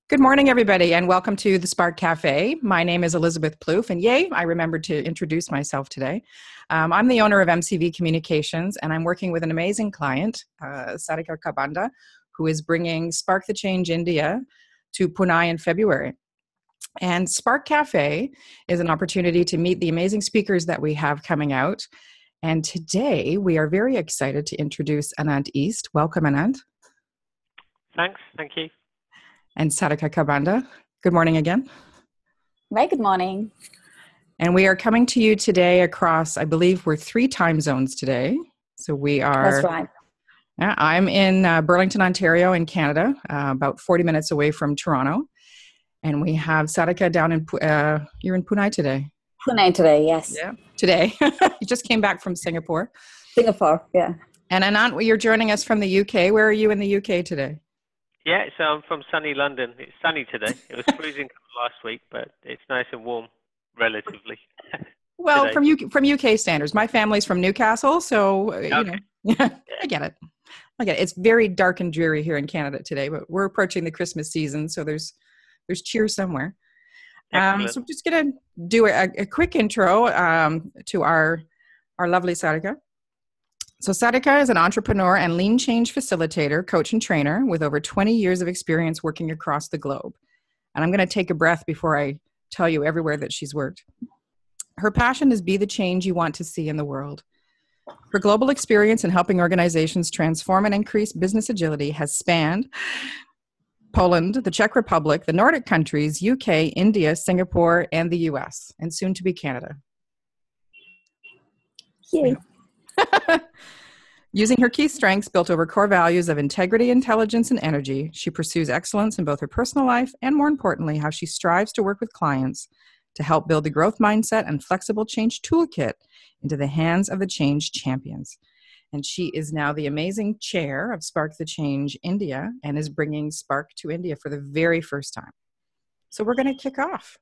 Good morning, everybody, and welcome to the Spark Cafe. My name is Elizabeth Plouffe, and yay, I remembered to introduce myself today. I'm the owner of MCV Communications, and I'm working with an amazing client, Sarika Kharbanda, who is bringing Spark the Change India to Pune in February. And Spark Cafe is an opportunity to meet the amazing speakers that we have coming out. And today, we are very excited to introduce Anant East. Welcome, Anant. Thanks. Thank you. And Sarika Kharbanda. Good morning again. Very good morning. And we are coming to you today across, I believe we're 3 time zones today. So we are... That's right. Yeah, I'm in Burlington, Ontario in Canada, about 40 minutes away from Toronto. And we have Sarika down in, you're in Pune today. Pune today, yes. Yeah, today. You just came back from Singapore. Singapore, yeah. And Anant, you're joining us from the UK. Where are you in the UK today? Yeah, so I'm from sunny London. It's sunny today. It was freezing last week, but it's nice and warm, relatively. Well, from UK standards. My family's from Newcastle, so, Okay. I get it. It's very dark and dreary here in Canada today, but we're approaching the Christmas season, so there's cheer somewhere. So I'm just going to do a quick intro to our lovely Sarika. So Sarika is an entrepreneur and lean change facilitator, coach, and trainer with over 20 years of experience working across the globe. And I'm going to take a breath before I tell you everywhere that she's worked. Her passion is be the change you want to see in the world. Her global experience in helping organizations transform and increase business agility has spanned Poland, the Czech Republic, the Nordic countries, UK, India, Singapore, and the US, and soon to be Canada. Yay. Using her key strengths built over core values of integrity, intelligence, and energy, she pursues excellence in both her personal life and, more importantly, how she strives to work with clients to help build the growth mindset and flexible change toolkit into the hands of the change champions. And she is now the amazing chair of Spark the Change India and is bringing Spark to India for the very first time. So we're going to kick off.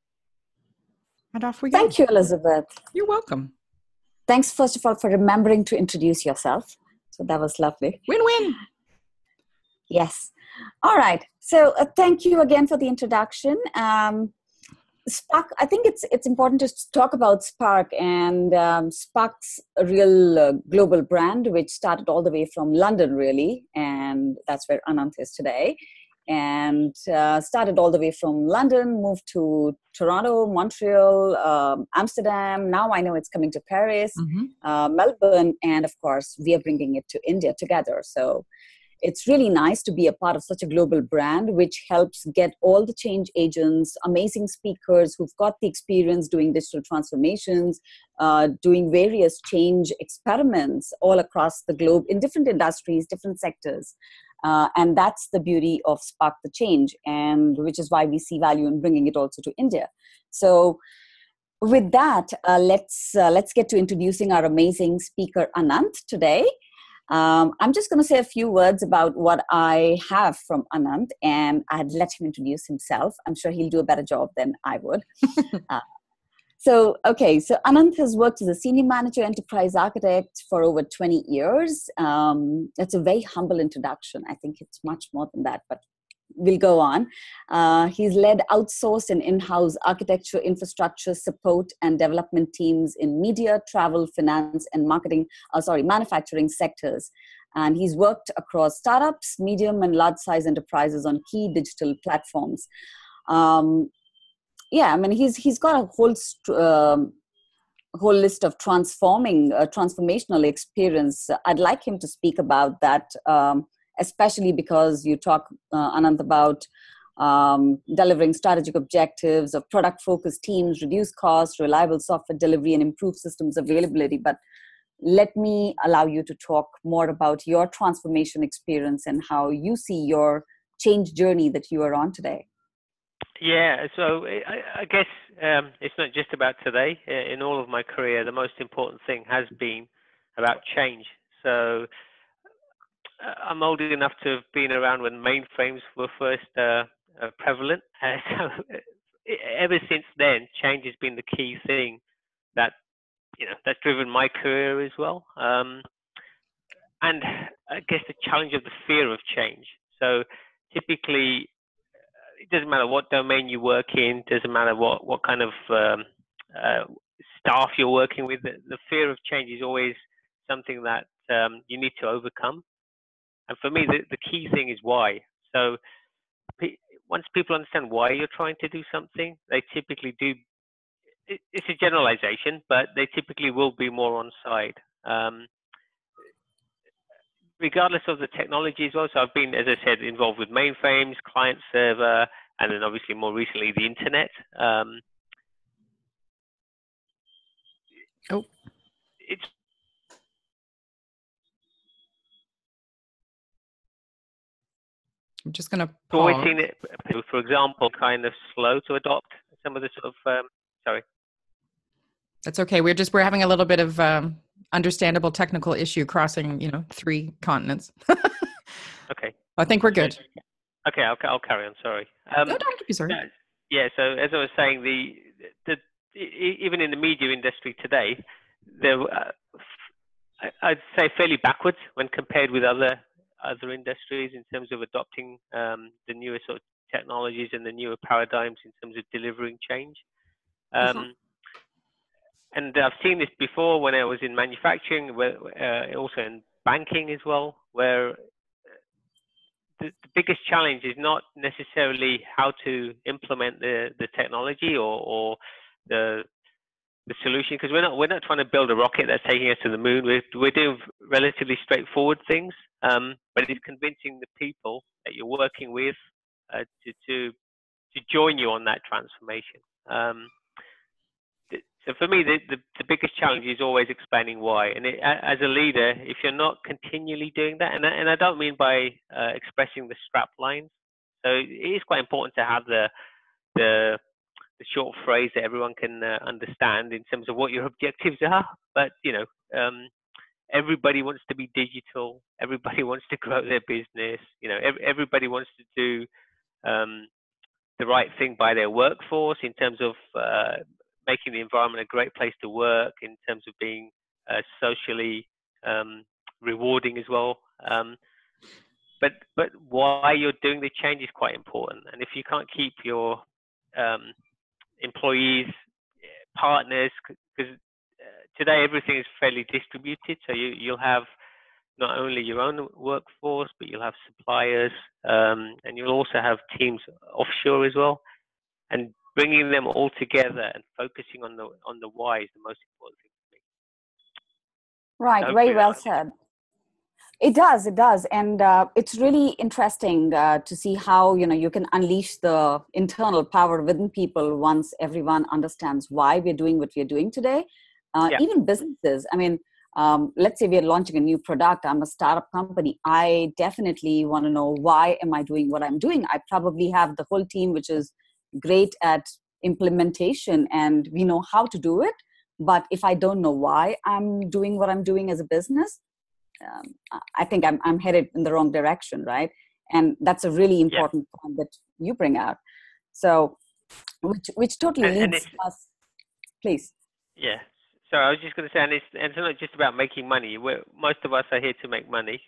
And off we go. Thank you, Elizabeth. You're welcome. Thanks, first of all, for remembering to introduce yourself. So that was lovely. Win-win. Yes. All right. So thank you again for the introduction. Spark, I think it's important to talk about Spark and Spark's a real global brand, which started all the way from London, really. And that's where Anant is today. And started all the way from London, moved to Toronto, Montreal, Amsterdam. Now I know it's coming to Paris, Melbourne, and of course, we are bringing it to India together. So it's really nice to be a part of such a global brand, which helps get all the change agents, amazing speakers who've got the experience doing digital transformations, doing various change experiments all across the globe in different industries, different sectors. And that's the beauty of Spark the Change, and which is why we see value in bringing it also to India. So with that, let's get to introducing our amazing speaker, Anant, today. I'm just going to say a few words about what I have from Anant, and I'd let him introduce himself. I'm sure he'll do a better job than I would. So Anant has worked as a senior manager, enterprise architect for over 20 years. That's a very humble introduction. I think it's much more than that, but we'll go on. He's led outsourced and in-house architecture, infrastructure, support, and development teams in media, travel, finance, and manufacturing sectors. And he's worked across startups, medium and large-size enterprises on key digital platforms. He's got a whole list of transformational experience. I'd like him to speak about that, especially because you talk, Anant, about delivering strategic objectives of product-focused teams, reduce costs, reliable software delivery, and improve systems availability. But let me allow you to talk more about your transformation experience and how you see your change journey that you are on today. Yeah, so I guess it's not just about today. In all of my career, the most important thing has been about change. So I'm old enough to have been around when mainframes were first prevalent. So ever since then, change has been the key thing that's driven my career as well. And I guess the challenge of the fear of change. So typically, it doesn't matter what domain you work in, doesn't matter what kind of staff you're working with. The fear of change is always something that you need to overcome. And for me, the key thing is why. So once people understand why you're trying to do something, they typically do. It's a generalization, but they typically will be more on side. Regardless of the technology as well. So I've been, as I said, involved with mainframes, client server, and then obviously more recently the internet. It's I'm just going to always pause. seen it, for example, kind of slow to adopt some of the sort of, sorry. That's okay. We're having a little bit of understandable technical issue crossing, 3 continents. Okay. I think we're good. Okay, I'll carry on. Sorry. No, don't be sorry. Yeah. So as I was saying, even in the media industry today, I'd say fairly backwards when compared with other industries in terms of adopting the newer sort of technologies and the newer paradigms in terms of delivering change. And I've seen this before when I was in manufacturing, also in banking as well, where the biggest challenge is not necessarily how to implement the technology or the solution, because we're not trying to build a rocket that's taking us to the moon. We're doing relatively straightforward things, but it's convincing the people that you're working with to join you on that transformation. So for me, the biggest challenge is always explaining why. And as a leader, if you're not continually doing that, and I don't mean by expressing the strap lines. So it is quite important to have the short phrase that everyone can understand in terms of what your objectives are. But everybody wants to be digital. Everybody wants to grow their business. Everybody wants to do the right thing by their workforce in terms of making the environment a great place to work, in terms of being socially rewarding as well. But why you're doing the change is quite important. And if you can't keep your employees, partners, because today everything is fairly distributed, so you'll have not only your own workforce, but you'll have suppliers, and you'll also have teams offshore as well. And bringing them all together and focusing on the why is the most important thing for me. Right, very well said. It does, and it's really interesting to see how you can unleash the internal power within people once everyone understands why we're doing what we're doing today. Even businesses. I mean, let's say we're launching a new product. I'm a startup company. I definitely want to know, why am I doing what I'm doing? I probably have the whole team which is great at implementation and we know how to do it. But if I don't know why I'm doing what I'm doing as a business, I think I'm headed in the wrong direction, right? And that's a really important point that you bring out. So, which totally leads us. Please. Yeah. So I was just going to say, and it's not just about making money. Most of us are here to make money,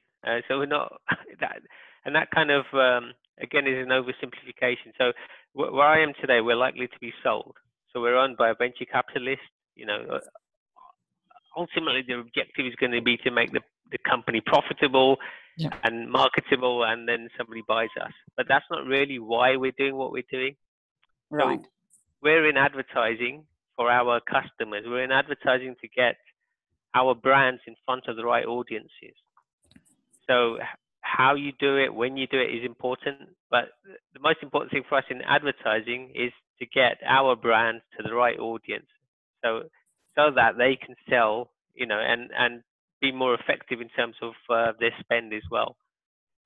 so we're not that. And that kind of again is an oversimplification. So where I am today, we're likely to be sold. So we're owned by a venture capitalist. Ultimately, the objective is going to be to make the company profitable and marketable, and then somebody buys us. But that's not really why we're doing what we're doing. Right. So we're in advertising for our customers. We're in advertising to get our brands in front of the right audiences. So how you do it, when you do it is important. But the most important thing for us in advertising is to get our brands to the right audience. So that they can sell, and be more effective in terms of their spend as well.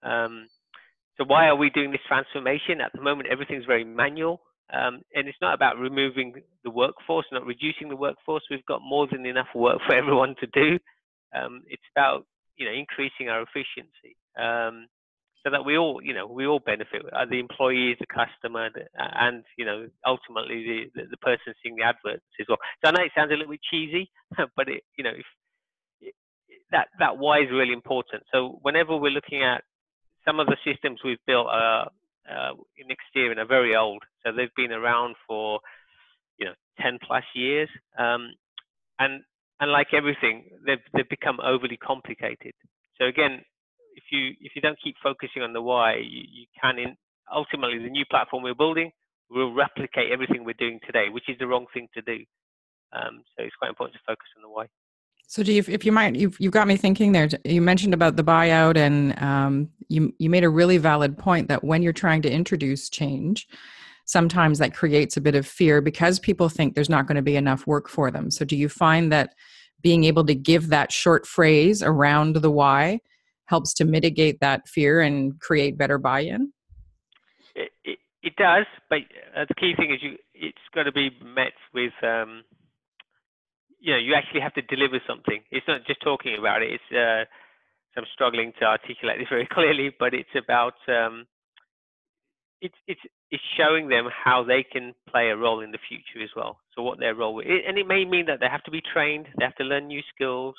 So why are we doing this transformation? At the moment, everything's very manual, and it's not about removing the workforce, not reducing the workforce. We've got more than enough work for everyone to do. It's about increasing our efficiency, so that we all benefit, the employees, the customer, and ultimately the person seeing the adverts as well. So I know it sounds a little bit cheesy, but that why is really important. So whenever we're looking at some of the systems we've built are next year and are very old. So they've been around for 10 plus years, and like everything, they've become overly complicated. So again, if you don't keep focusing on the why, you can ultimately the new platform we're building will replicate everything we're doing today, which is the wrong thing to do. So it's quite important to focus on the why. So, do you, if you might, you've got me thinking there. You mentioned about the buyout, and you made a really valid point that when you're trying to introduce change, sometimes that creates a bit of fear because people think there's not going to be enough work for them. So, do you find that being able to give that short phrase around the why helps to mitigate that fear and create better buy-in? It does, but the key thing is it's got to be met with. You actually have to deliver something. It's not just talking about it. It's I'm struggling to articulate this very clearly, but it's about it's showing them how they can play a role in the future as well. So what their role is, and it may mean that they have to be trained, they have to learn new skills,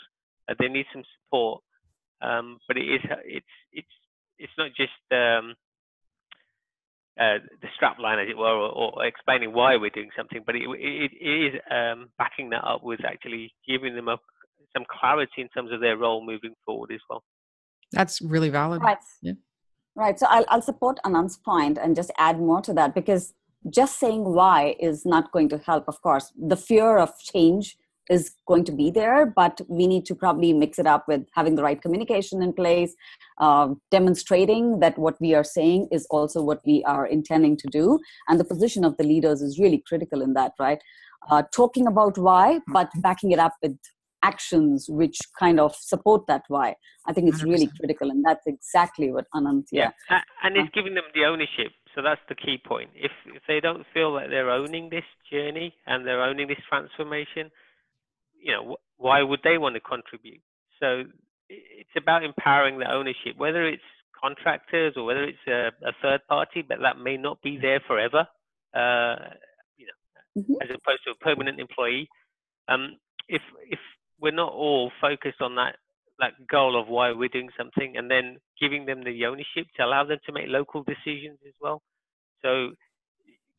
they need some support. But it's not just the strap line, as it were, or explaining why we're doing something, but it is backing that up with actually giving them some clarity in terms of their role moving forward as well. That's really valid. Right. Yeah. Right. So I'll support Anant's point and just add more to that, because just saying why is not going to help. Of course, the fear of change is going to be there, but we need to probably mix it up with having the right communication in place, demonstrating that what we are saying is also what we are intending to do. And the position of the leaders is really critical in that, right? Talking about why, but backing it up with actions which kind of support that why. I think it's 100%. Really critical, and that's exactly what Anant. Yeah, and it's giving them the ownership. So that's the key point. If they don't feel that they're owning this journey and they're owning this transformation, why would they want to contribute? So it's about empowering the ownership, whether it's contractors or whether it's a third party, but that may not be there forever. As opposed to a permanent employee. If we're not all focused on that goal of why we're doing something, and then giving them the ownership to allow them to make local decisions as well. So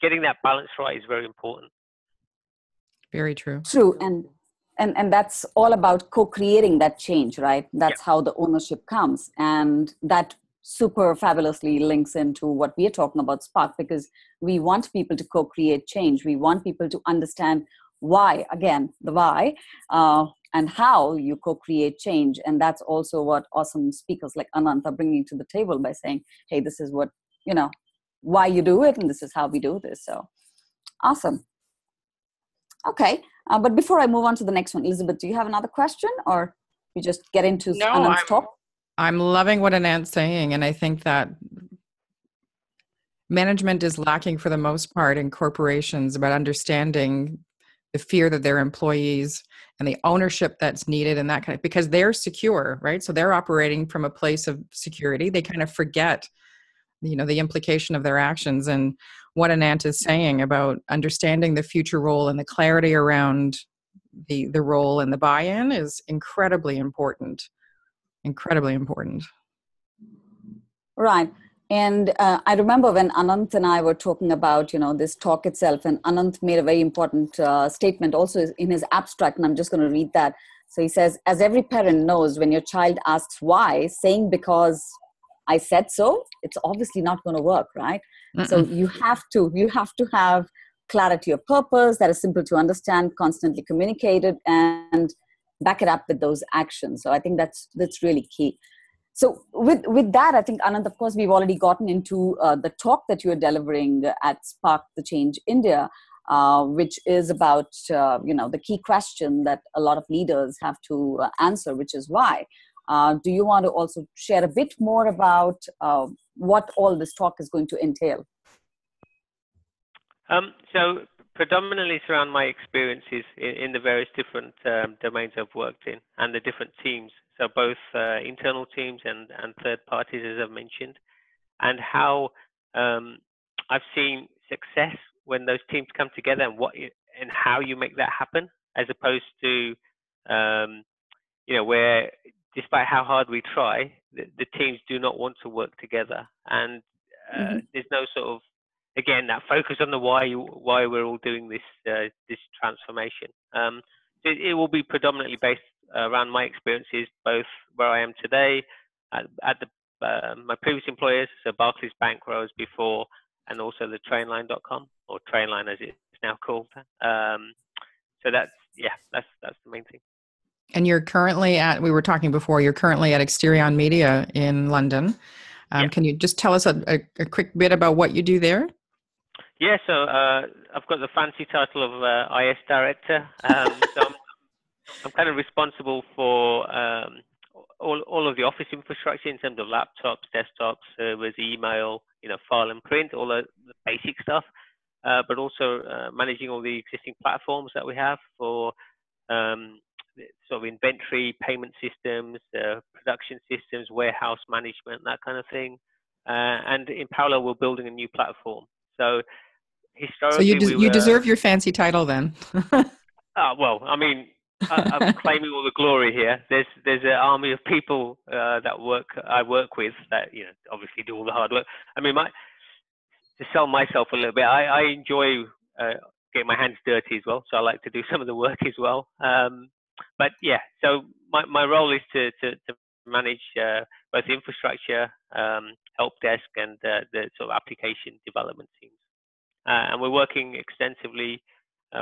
getting that balance right is very important. Very true. True. And that's all about co-creating that change, right? That's how the ownership comes. And that super fabulously links into what we are talking about, Spark, because we want people to co-create change. We want people to understand why, again, the why, and how you co-create change. And that's also what awesome speakers like Anant are bringing to the table by saying, hey, this is what, why you do it, and this is how we do this. So awesome. Okay. But before I move on to the next one, Elizabeth, do you have another question, or we just get into Anant's talk? I'm loving what Anant's saying. And I think that management is lacking for the most part in corporations about understanding the fear that their employees and the ownership that's needed and that kind of, because they're secure, right? So they're operating from a place of security. They kind of forget, the implication of their actions. And what Anant is saying about understanding the future role and the clarity around the role and the buy-in is incredibly important. Incredibly important. Right. And I remember when Anant and I were talking about, this talk itself, and Anant made a very important statement also in his abstract, and I'm just going to read that. So he says, as every parent knows, when your child asks why, saying because I said so, it's obviously not going to work, right? So you have to have clarity of purpose that is simple to understand, constantly communicated, and back it up with those actions. So I think that's really key. So with that, I think, Anant, of course, we've already gotten into the talk that you're delivering at Spark the Change India, which is about, the key question that a lot of leaders have to answer, which is why. Do you want to also share a bit more about what all this talk is going to entail? So predominantly it's around my experiences in the various different domains I've worked in and the different teams. So both internal teams and third parties, as I've mentioned, and how I've seen success when those teams come together, and how you make that happen, as opposed to where despite how hard we try, the teams do not want to work together. And there's no sort of, again, that focus on the why we're all doing this transformation. It will be predominantly based around my experiences, both where I am today, at my previous employers, so Barclays Bank, where I was before, and also the Trainline.com, or Trainline as it's now called. So that's the main thing. And you're currently we were talking before, you're currently at Exterion Media in London. Can you just tell us a quick bit about what you do there? Yeah, so I've got the fancy title of IS Director. So I'm kind of responsible for all of the office infrastructure in terms of laptops, desktops, servers, email, file and print, all the basic stuff, but also managing all the existing platforms that we have for sort of inventory, payment systems, production systems, warehouse management, that kind of thing. And in parallel, we're building a new platform. So historically, you deserve your fancy title then. Well, I mean, I'm claiming all the glory here. There's an army of people that I work with that obviously do all the hard work. I mean, to sell myself a little bit, I enjoy getting my hands dirty as well. So I like to do some of the work as well. But yeah, so my role is to manage both infrastructure, help desk, and the sort of application development teams. And we're working extensively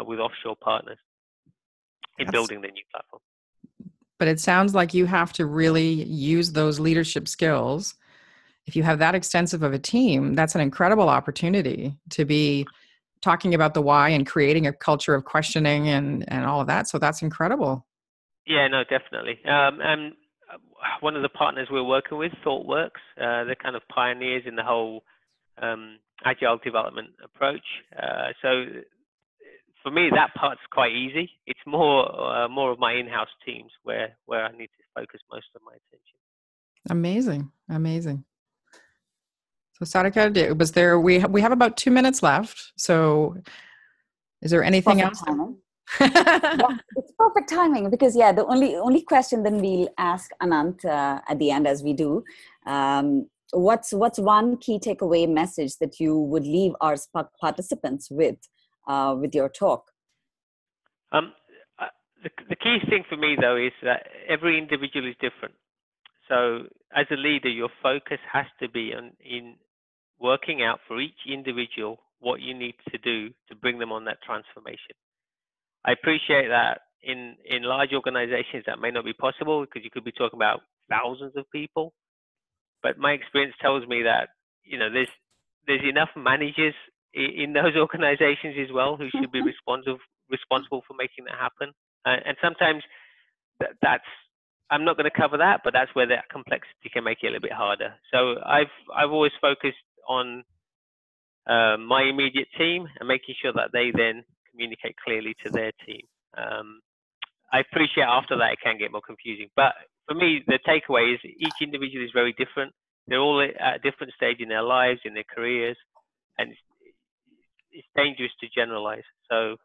with offshore partners in building the new platform. But it sounds like you have to really use those leadership skills. If you have that extensive of a team, that's an incredible opportunity to be talking about the why and creating a culture of questioning and all of that. So that's incredible. Yeah, no, definitely. And one of the partners we're working with, ThoughtWorks, they're kind of pioneers in the whole agile development approach. So for me, that part's quite easy. It's more of my in-house teams where I need to focus most of my attention. Amazing. So Sarika, was there? We have about 2 minutes left. So, is there anything else? Yeah, it's perfect timing because the only question then we'll ask Anant at the end, as we do. What's one key takeaway message that you would leave our participants with your talk? The key thing for me though is that every individual is different. So as a leader, your focus has to be in working out for each individual what you need to do to bring them on that transformation. I appreciate that in large organizations that may not be possible because you could be talking about thousands of people. But my experience tells me that there's enough managers in those organizations as well who should be responsible for making that happen. And sometimes that's, I'm not going to cover that, but that's where that complexity can make it a little bit harder. So I've always focused on my immediate team and making sure that they then communicate clearly to their team. I appreciate after that it can get more confusing, but for me the takeaway is each individual is very different. They're all at a different stage in their lives, in their careers, and it's dangerous to generalize. So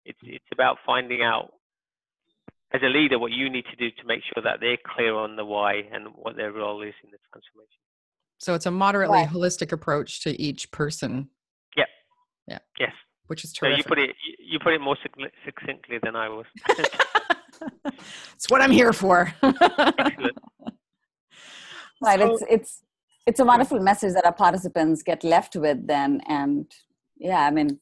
it's about finding out as a leader what you need to do to make sure that they're clear on the why and what their role is in the transformation. So it's a moderately holistic approach to each person. Yeah. Yes. Which is terrific. So you put it more succinctly than I was. It's what I'm here for. Excellent. Right. So, it's a wonderful message that our participants get left with then. And I mean,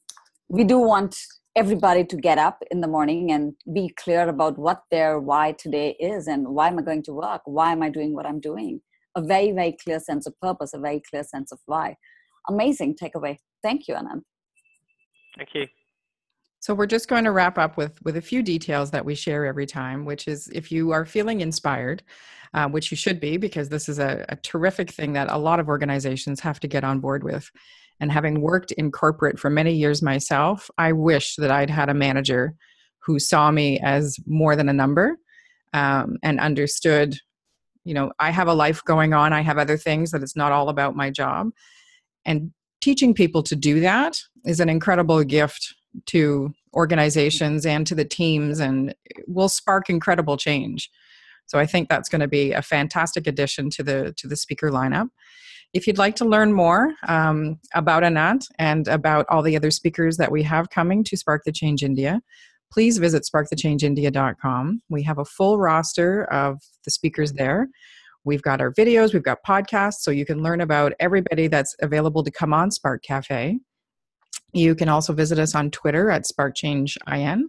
we do want everybody to get up in the morning and be clear about what their why today is and why am I going to work? Why am I doing what I'm doing? A very, very clear sense of purpose, a very clear sense of why. Amazing takeaway. Thank you, Anant. Thank you. So we're just going to wrap up with a few details that we share every time, which is if you are feeling inspired, which you should be, because this is a terrific thing that a lot of organizations have to get on board with. And having worked in corporate for many years myself, I wish that I'd had a manager who saw me as more than a number and understood, I have a life going on. I have other things, that it's not all about my job. And teaching people to do that is an incredible gift to organizations and to the teams, and will spark incredible change. So I think that's going to be a fantastic addition to the speaker lineup. if you'd like to learn more about Anant and about all the other speakers that we have coming to Spark the Change India, please visit sparkthechangeindia.com. We have a full roster of the speakers there. We've got our videos, we've got podcasts, so you can learn about everybody that's available to come on Spark Cafe. You can also visit us on Twitter at SparkChangeIN,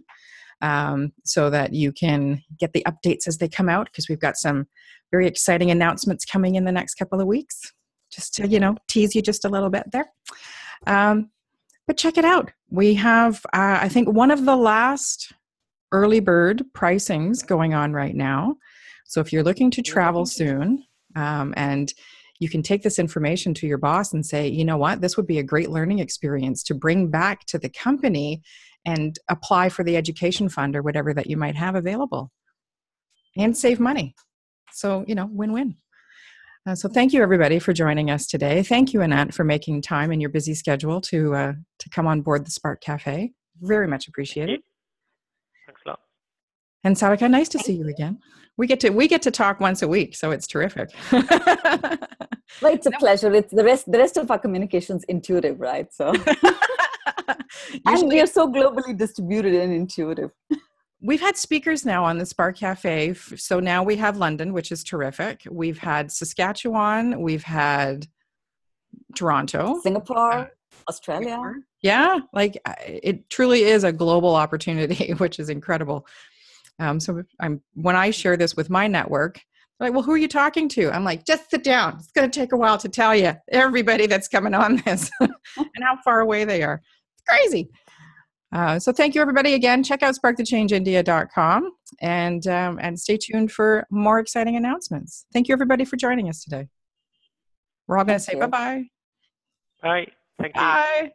so that you can get the updates as they come out, because we've got some very exciting announcements coming in the next couple of weeks, just to, tease you just a little bit there. But check it out. We have, I think, one of the last early bird pricings going on right now. So if you're looking to travel soon, and you can take this information to your boss and say, you know what, this would be a great learning experience to bring back to the company and apply for the education fund or whatever that you might have available and save money. So, win-win. So thank you, everybody, for joining us today. Thank you, Anant, for making time in your busy schedule to come on board the Spark Cafe. Very much appreciated. Thanks a lot. And Sarika, nice to see you again. We get to talk once a week, so it's terrific. Well, it's a pleasure. It's the rest of our communication's intuitive, right? So, and we are so globally distributed and intuitive. We've had speakers now on the Spark Cafe. So now we have London, which is terrific. We've had Saskatchewan. We've had Toronto. Singapore, Australia. Yeah, it truly is a global opportunity, which is incredible. So when I share this with my network, they're like, well, who are you talking to? I'm like, just sit down. It's going to take a while to tell you everybody that's coming on this and how far away they are. It's crazy. So thank you, everybody. Again, check out sparkthechangeindia.com and stay tuned for more exciting announcements. Thank you, everybody, for joining us today. We're all going to say bye-bye. Bye. Thank you. Bye.